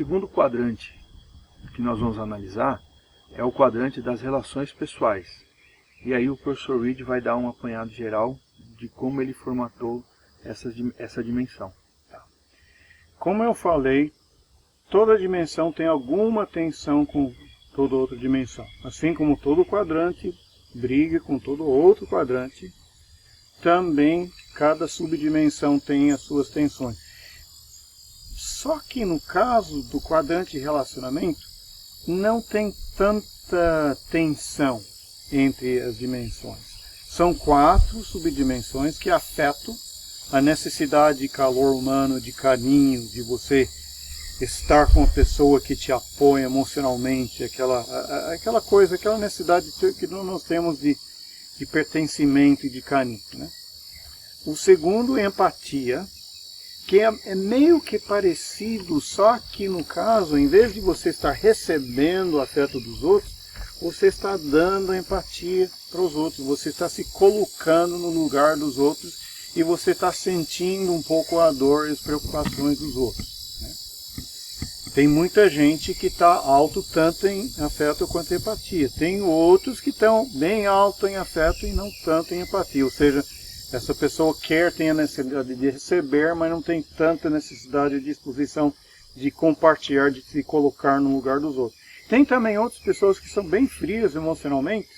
segundo quadrante que nós vamos analisar é o quadrante das relações pessoais. E aí o professor Reed vai dar um apanhado geral de como ele formatou essa dimensão. Tá? Como eu falei, toda dimensão tem alguma tensão com toda outra dimensão. Assim como todo quadrante briga com todo outro quadrante, também cada subdimensão tem as suas tensões. Só que no caso do quadrante de relacionamento, não tem tanta tensão entre as dimensões. São 4 subdimensões que afetam a necessidade de calor humano, de carinho, de você estar com uma pessoa que te apoia emocionalmente, aquela coisa, aquela necessidade que nós temos de pertencimento e de carinho. Né? O segundo é empatia, que é meio que parecido, só que no caso, em vez de você estar recebendo o afeto dos outros, você está dando empatia para os outros, você está se colocando no lugar dos outros e você está sentindo um pouco a dor e as preocupações dos outros. Né? Tem muita gente que está alto tanto em afeto quanto em empatia. Tem outros que estão bem alto em afeto e não tanto em empatia. Ou seja, essa pessoa tem a necessidade de receber, mas não tem tanta necessidade de disposição de compartilhar, de se colocar no lugar dos outros. Tem também outras pessoas que são bem frias emocionalmente,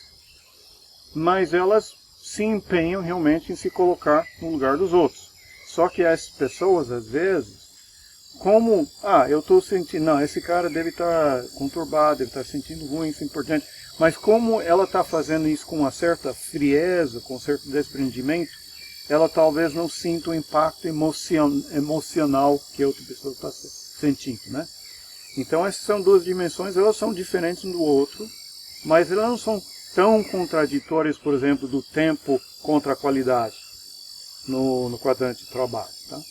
mas elas se empenham realmente em se colocar no lugar dos outros. Só que essas pessoas, às vezes, como, eu estou sentindo, não, esse cara deve estar conturbado, deve estar sentindo ruim, isso é importante, mas como ela está fazendo isso com uma certa frieza, com um certo desprendimento, ela talvez não sinta o impacto emocional que a outra pessoa está sentindo, né? Então essas são 2 dimensões, elas são diferentes um do outro, mas elas não são tão contraditórias, por exemplo, do tempo contra a qualidade no quadrante de trabalho. Tá?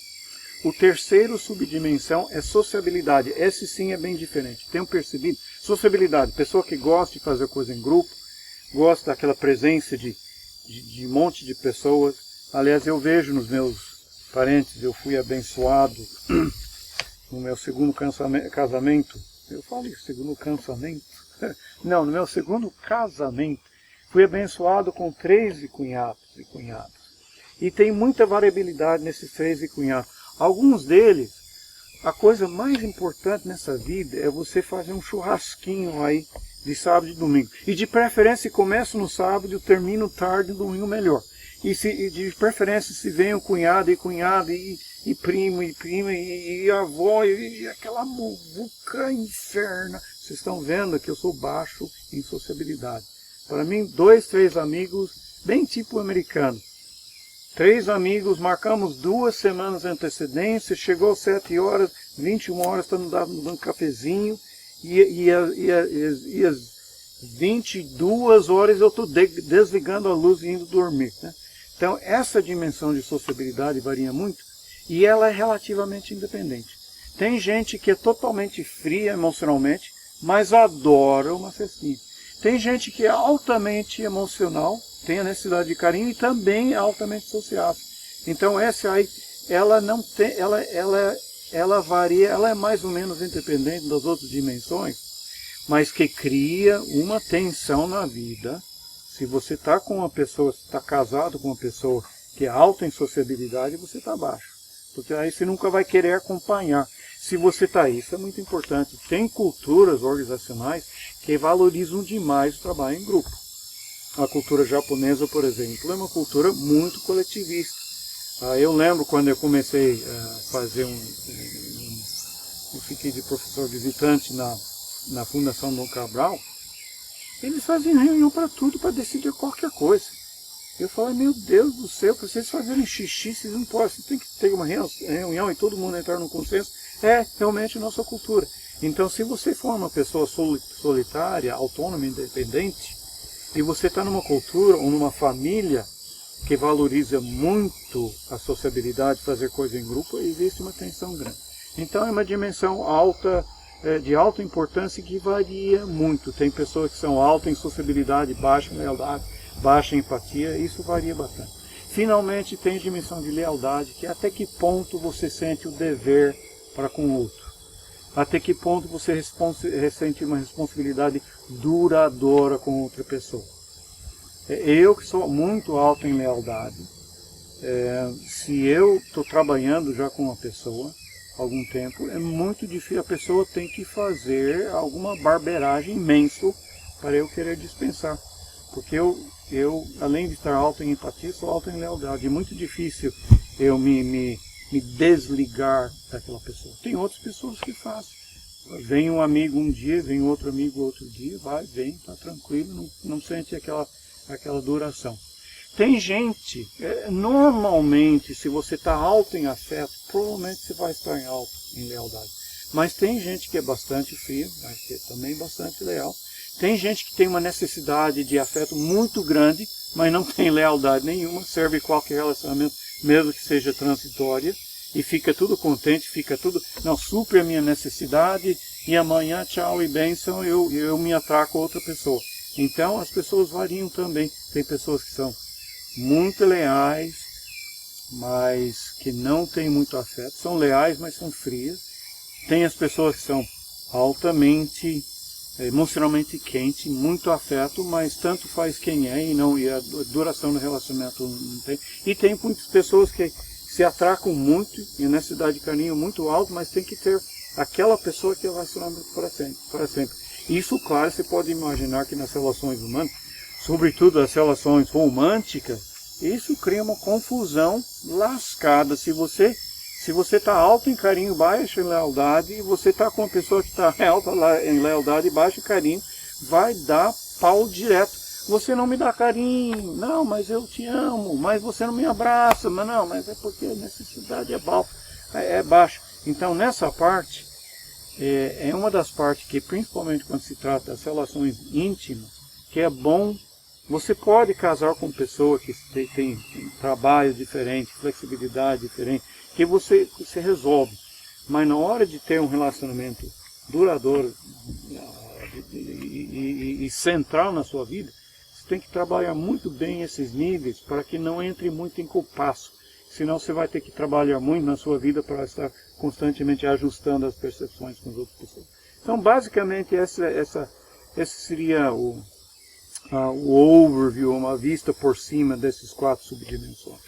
O terceiro subdimensão é sociabilidade. Esse sim é bem diferente. Tenho percebido, sociabilidade, pessoa que gosta de fazer coisa em grupo, gosta daquela presença de um monte de pessoas. Aliás, eu vejo nos meus parentes, eu fui abençoado no meu segundo casamento. Eu falei segundo casamento? Não, no meu segundo casamento, fui abençoado com 13 cunhados e cunhadas. E tem muita variabilidade nesses 13 cunhados. Alguns deles, a coisa mais importante nessa vida é você fazer um churrasquinho aí de sábado e domingo. E de preferência começa no sábado e termina tarde no domingo melhor. E de preferência se vem o cunhado e cunhada e primo e prima e avó e aquela muvuca inferna. Vocês estão vendo que eu sou baixo em sociabilidade. Para mim, 2, 3 amigos, bem tipo americano. 3 amigos, marcamos 2 semanas de antecedência, chegou às 7 horas, 21 horas, estamos dando um cafezinho, e às 22 horas eu estou desligando a luz e indo dormir. Né? Então, essa dimensão de sociabilidade varia muito, e ela é relativamente independente. Tem gente que é totalmente fria emocionalmente, mas adora uma festinha. Tem gente que é altamente emocional, tem a necessidade de carinho e também é altamente sociável. Então essa aí, ela não tem, ela varia, ela é mais ou menos independente das outras dimensões, mas que cria uma tensão na vida. Se você está com uma pessoa, está casado com uma pessoa que é alta em sociabilidade, você está baixo. Porque aí você nunca vai querer acompanhar. Se você está aí, isso é muito importante. Tem culturas organizacionais que valorizam demais o trabalho em grupo. A cultura japonesa, por exemplo, é uma cultura muito coletivista. Eu lembro quando eu comecei a fazer eu fiquei de professor visitante na Fundação Dom Cabral, eles faziam reunião para tudo, para decidir qualquer coisa. Eu falei, meu Deus do céu, para vocês fazerem xixi, vocês não podem, vocês têm que ter uma reunião e todo mundo entrar no consenso. É realmente a nossa cultura. Então, se você for uma pessoa solitária, autônoma, independente, e você está numa cultura ou numa família que valoriza muito a sociabilidade, fazer coisa em grupo, existe uma tensão grande. Então, é uma dimensão alta, de alta importância que varia muito. Tem pessoas que são altas em sociabilidade, baixa em lealdade, baixa em empatia, isso varia bastante. Finalmente, tem dimensão de lealdade, que é até que ponto você sente o dever para com o outro. Até que ponto você sente uma responsabilidade duradoura com outra pessoa. Eu que sou muito alto em lealdade, se eu estou trabalhando já com uma pessoa há algum tempo, é muito difícil, a pessoa tem que fazer alguma barbeiragem imensa para eu querer dispensar. Porque eu, além de estar alto em empatia, sou alto em lealdade. É muito difícil eu me desligar daquela pessoa. Tem outras pessoas que fazem. Vem um amigo um dia, vem outro amigo outro dia, vai, vem, está tranquilo, não sente aquela duração. Tem gente, normalmente, se você está alto em afeto, provavelmente você vai estar alto em lealdade. Mas tem gente que é bastante fria, mas que é também bastante leal. Tem gente que tem uma necessidade de afeto muito grande, mas não tem lealdade nenhuma, serve qualquer relacionamento, mesmo que seja transitória, e fica tudo contente, fica tudo, não, supre a minha necessidade, e amanhã, tchau e bênção, eu me atraco a outra pessoa. Então as pessoas variam também. Tem pessoas que são muito leais, mas que não têm muito afeto, são leais, mas são frias. Tem as pessoas que são altamente emocionalmente quente, muito afeto, mas tanto faz quem é e a duração do relacionamento não tem. E tem muitas pessoas que se atracam muito e a necessidade de carinho muito alto, mas tem que ter aquela pessoa que é relacionamento para sempre. Isso, claro, você pode imaginar que nas relações humanas, sobretudo as relações românticas, isso cria uma confusão lascada. Se você está alto em carinho, baixo em lealdade, e você está com uma pessoa que está alta em lealdade e baixo em carinho, vai dar pau direto. Você não me dá carinho, não, mas eu te amo, mas você não me abraça, mas não, mas é porque a necessidade é baixa. Então nessa parte, é uma das partes que, principalmente quando se trata das relações íntimas, que é bom. Você pode casar com pessoa que tem trabalho diferente, flexibilidade diferente, que você resolve. Mas na hora de ter um relacionamento duradouro e central na sua vida, você tem que trabalhar muito bem esses níveis para que não entre muito em compasso. Senão você vai ter que trabalhar muito na sua vida para estar constantemente ajustando as percepções com as outras pessoas. Então, basicamente, esse seria o overview, uma vista por cima desses 4 subdimensões.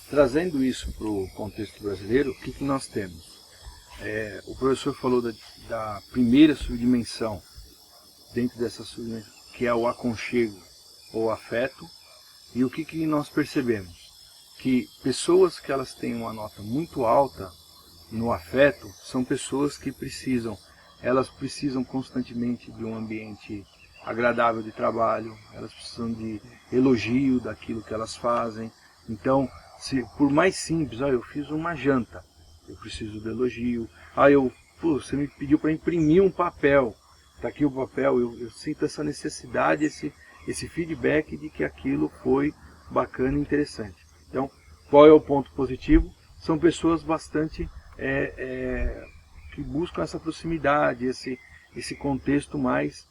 Trazendo isso para o contexto brasileiro, o que nós temos? O professor falou da primeira subdimensão, dentro dessa subdimensão, que é o aconchego ou afeto, e o que nós percebemos? Que pessoas que elas têm uma nota muito alta no afeto, são pessoas que elas precisam constantemente de um ambiente agradável de trabalho, elas precisam de elogio daquilo que elas fazem. Então, por mais simples, eu fiz uma janta, eu preciso de elogio. Você me pediu para imprimir um papel, está aqui o papel, eu sinto essa necessidade, esse feedback de que aquilo foi bacana e interessante. Então, qual é o ponto positivo? São pessoas bastante que buscam essa proximidade, esse contexto mais.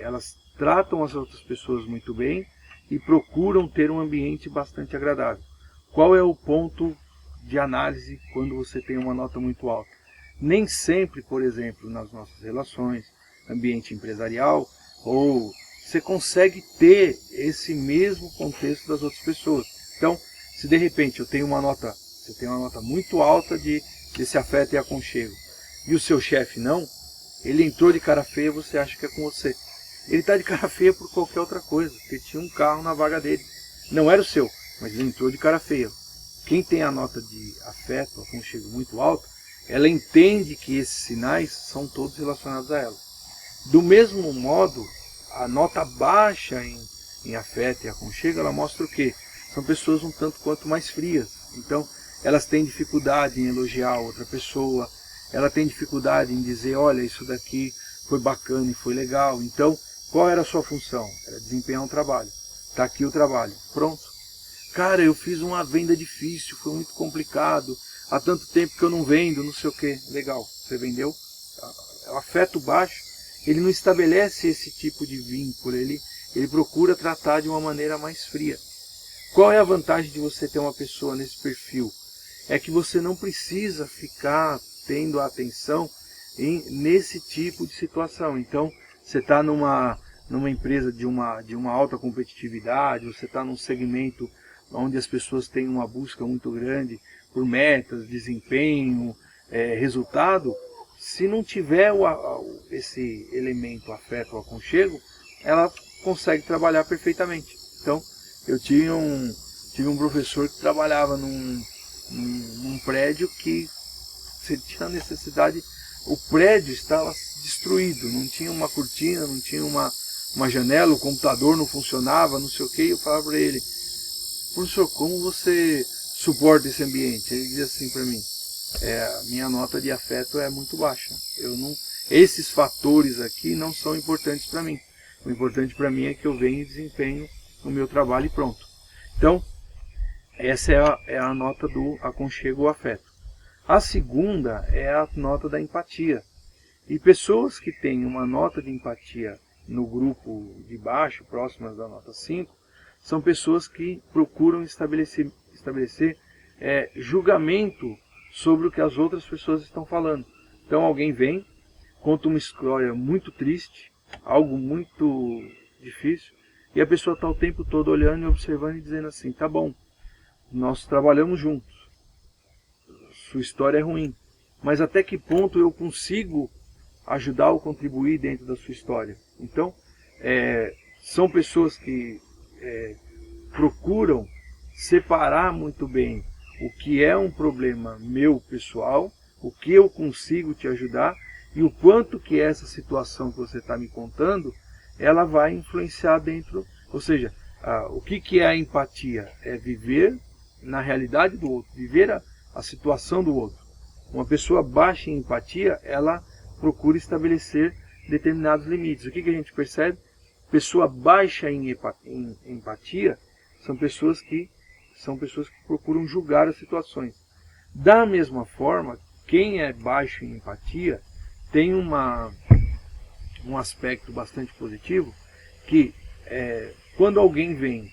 Elas tratam as outras pessoas muito bem e procuram ter um ambiente bastante agradável. Qual é o ponto de análise quando você tem uma nota muito alta? Nem sempre, por exemplo, nas nossas relações, ambiente empresarial, ou você consegue ter esse mesmo contexto das outras pessoas. Então, se de repente você tem uma nota muito alta desse afeto e aconchego, e o seu chefe não, ele entrou de cara feia, você acha que é com você. Ele está de cara feia por qualquer outra coisa, porque tinha um carro na vaga dele. Não era o seu, mas ele entrou de cara feia. Quem tem a nota de afeto, aconchego muito alta, ela entende que esses sinais são todos relacionados a ela. Do mesmo modo, a nota baixa em afeto e aconchego, ela mostra o quê? São pessoas um tanto quanto mais frias. Então, elas têm dificuldade em elogiar outra pessoa, ela tem dificuldade em dizer, olha, isso daqui foi bacana e foi legal. Então, qual era a sua função? Era desempenhar um trabalho. Está aqui o trabalho. Pronto. Cara, eu fiz uma venda difícil, foi muito complicado, há tanto tempo que eu não vendo, não sei o que. Legal, você vendeu? O afeto baixo, ele não estabelece esse tipo de vínculo, ele procura tratar de uma maneira mais fria. Qual é a vantagem de você ter uma pessoa nesse perfil? É que você não precisa ficar tendo a atenção nesse tipo de situação. Então, você está numa empresa de uma alta competitividade, você está num segmento onde as pessoas têm uma busca muito grande por metas, desempenho, resultado. Se não tiver esse elemento afeto, o aconchego, ela consegue trabalhar perfeitamente. Então, eu tive um professor que trabalhava num prédio que você tinha necessidade, o prédio estava destruído, não tinha uma cortina, não tinha uma janela, o computador não funcionava, não sei o que. Eu falava para ele: professor, como você suporta esse ambiente? Ele dizia assim para mim: a minha nota de afeto é muito baixa. Esses fatores aqui não são importantes para mim. O importante para mim é que eu venho e desempenho o meu trabalho e pronto. Então, essa é a nota do aconchego ou afeto. A segunda é a nota da empatia. E pessoas que têm uma nota de empatia no grupo de baixo, próximas da nota 5, são pessoas que procuram estabelecer julgamento sobre o que as outras pessoas estão falando. Então alguém vem, conta uma história muito triste, algo muito difícil, e a pessoa está o tempo todo olhando e observando e dizendo assim: tá bom, nós trabalhamos juntos, sua história é ruim, mas até que ponto eu consigo ajudar ou contribuir dentro da sua história? Então, são pessoas que procuram separar muito bem o que é um problema meu pessoal, o que eu consigo te ajudar e o quanto que essa situação que você está me contando, ela vai influenciar dentro, ou seja, o que é a empatia? É viver na realidade do outro, viver a situação do outro. Uma pessoa baixa em empatia, ela procura estabelecer determinados limites. O que a gente percebe? Pessoa baixa em empatia são pessoas que procuram julgar as situações. Da mesma forma, quem é baixo em empatia tem um aspecto bastante positivo, que quando alguém vem,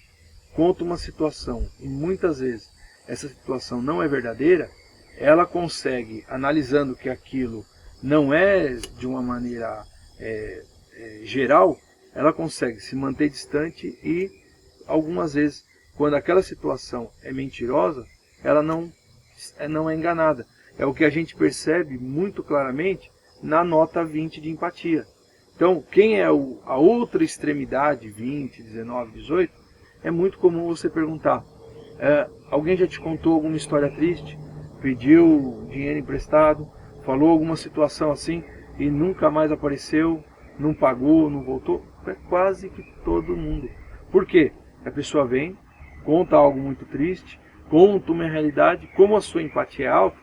conta uma situação e muitas vezes essa situação não é verdadeira, ela consegue, analisando que aquilo não é de uma maneira geral, ela consegue se manter distante e algumas vezes, quando aquela situação é mentirosa, ela não é enganada. É o que a gente percebe muito claramente na nota 20 de empatia. Então, quem é a outra extremidade, 20, 19, 18, é muito comum você perguntar: alguém já te contou alguma história triste? Pediu dinheiro emprestado? Falou alguma situação assim e nunca mais apareceu? Não pagou, não voltou? É quase que todo mundo. Por quê? A pessoa vem, conta algo muito triste, conta uma realidade, como a sua empatia é alta,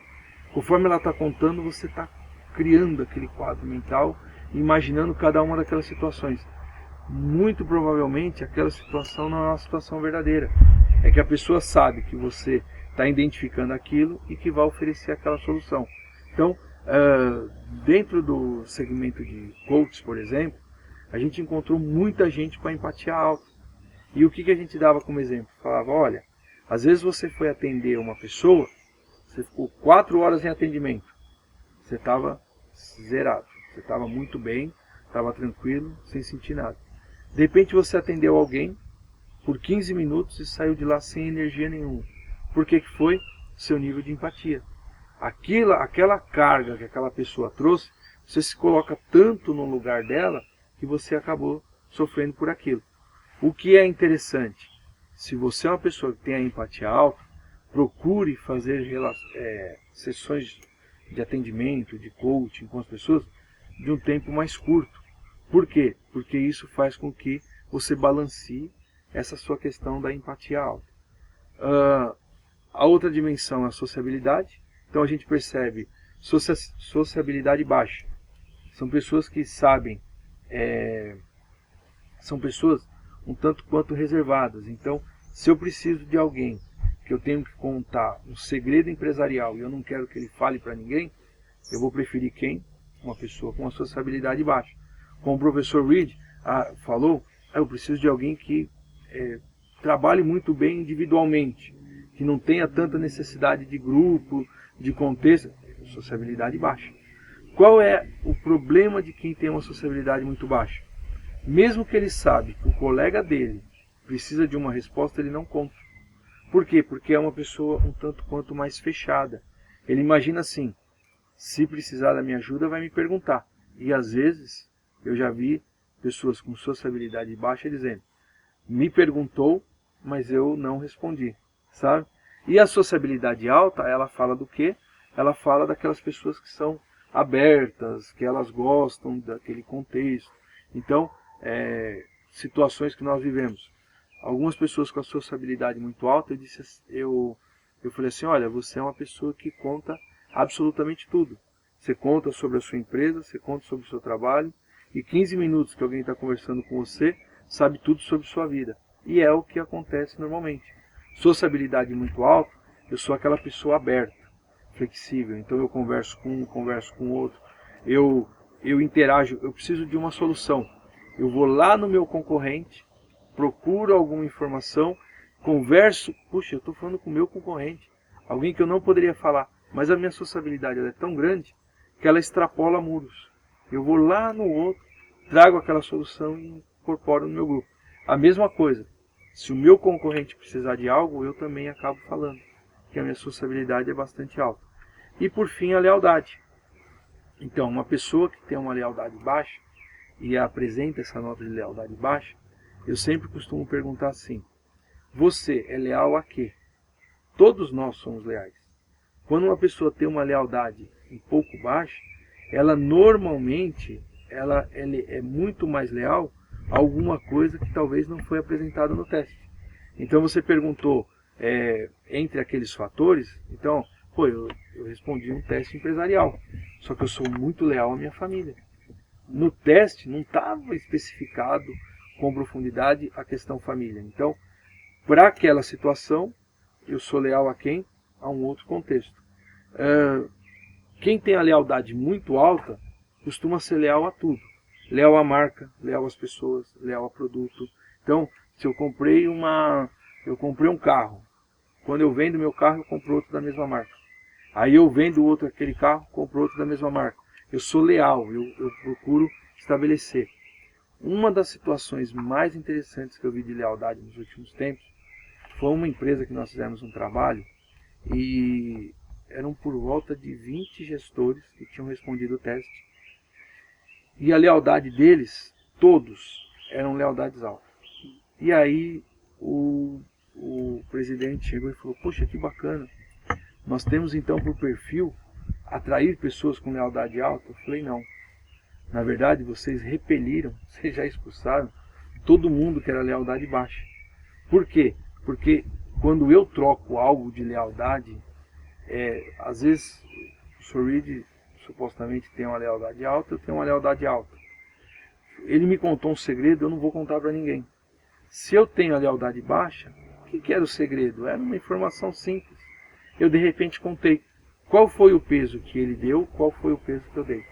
conforme ela está contando, você está criando aquele quadro mental, imaginando cada uma daquelas situações. Muito provavelmente aquela situação não é uma situação verdadeira. É que a pessoa sabe que você está identificando aquilo e que vai oferecer aquela solução. Então, dentro do segmento de coaches, por exemplo, a gente encontrou muita gente com a empatia alta. E o que a gente dava como exemplo? Falava: olha, às vezes você foi atender uma pessoa, você ficou 4 horas em atendimento, você estava zerado, você estava muito bem, estava tranquilo, sem sentir nada. De repente você atendeu alguém por 15 minutos e saiu de lá sem energia nenhuma. Por que foi? Seu nível de empatia. Aquela carga que aquela pessoa trouxe, você se coloca tanto no lugar dela que você acabou sofrendo por aquilo. O que é interessante, se você é uma pessoa que tem a empatia alta, procure fazer sessões de atendimento, de coaching com as pessoas de um tempo mais curto. Por quê? Porque isso faz com que você balancie essa sua questão da empatia alta. A outra dimensão é a sociabilidade. Então a gente percebe sociabilidade baixa. São pessoas que sabem, são pessoas um tanto quanto reservadas. Então, se eu preciso de alguém que eu tenho que contar um segredo empresarial e eu não quero que ele fale para ninguém, eu vou preferir quem? Uma pessoa com uma sociabilidade baixa. Como o professor Reed falou, eu preciso de alguém que trabalhe muito bem individualmente, que não tenha tanta necessidade de grupo, de contexto. Sociabilidade baixa. Qual é o problema de quem tem uma sociabilidade muito baixa? Mesmo que ele sabe que o colega dele precisa de uma resposta, ele não conta. Por quê? Porque é uma pessoa um tanto quanto mais fechada. Ele imagina assim, se precisar da minha ajuda, vai me perguntar. E às vezes, eu já vi pessoas com sociabilidade baixa dizendo, me perguntou, mas eu não respondi, sabe? E a sociabilidade alta, ela fala do quê? Ela fala daquelas pessoas que são abertas, que elas gostam daquele contexto. Então, situações que nós vivemos. Algumas pessoas com a sociabilidade muito alta, eu falei assim, olha, você é uma pessoa que conta absolutamente tudo. Você conta sobre a sua empresa, você conta sobre o seu trabalho, e 15 minutos que alguém está conversando com você, sabe tudo sobre sua vida. E é o que acontece normalmente. Sociabilidade muito alta, eu sou aquela pessoa aberta, flexível. Então eu converso com um, converso com outro, eu interajo, eu preciso de uma solução. Eu vou lá no meu concorrente, procuro alguma informação, converso, puxa, eu estou falando com o meu concorrente, alguém que eu não poderia falar, mas a minha sociabilidade ela é tão grande que ela extrapola muros. Eu vou lá no outro, trago aquela solução e incorporo no meu grupo. A mesma coisa, se o meu concorrente precisar de algo, eu também acabo falando, que a minha sociabilidade é bastante alta. E por fim, a lealdade. Então, uma pessoa que tem uma lealdade baixa e apresenta essa nota de lealdade baixa, eu sempre costumo perguntar assim, você é leal a quê? Todos nós somos leais. Quando uma pessoa tem uma lealdade um pouco baixa, ela normalmente ela é muito mais leal a alguma coisa que talvez não foi apresentada no teste. Então você perguntou entre aqueles fatores, então, eu respondi um teste empresarial, só que eu sou muito leal à minha família. No teste não estava especificado com profundidade a questão família. Então, para aquela situação, eu sou leal a quem? A um outro contexto. Quem tem a lealdade muito alta, costuma ser leal a tudo. Leal à marca, leal às pessoas, leal a produto. Então, se eu comprei um carro, quando eu vendo meu carro, eu compro outro da mesma marca. Aí eu vendo outro aquele carro, compro outro da mesma marca. Eu sou leal, eu procuro estabelecer. Uma das situações mais interessantes que eu vi de lealdade nos últimos tempos foi uma empresa que nós fizemos um trabalho e eram por volta de 20 gestores que tinham respondido o teste. E a lealdade deles, todos, eram lealdades altas. E aí o presidente chegou e falou, poxa, que bacana. Nós temos então por perfil atrair pessoas com lealdade alta? Eu falei, não. Na verdade, vocês repeliram, vocês já expulsaram todo mundo que era lealdade baixa. Por quê? Porque quando eu troco algo de lealdade, às vezes o Sr. Reed supostamente tem uma lealdade alta, eu tenho uma lealdade alta. Ele me contou um segredo, eu não vou contar para ninguém. Se eu tenho a lealdade baixa, o que era o segredo? Era uma informação simples. Eu de repente contei. Qual foi o peso que ele deu, qual foi o peso que eu dei.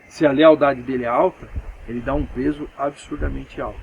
Se a lealdade dele é alta, ele dá um peso absurdamente alto.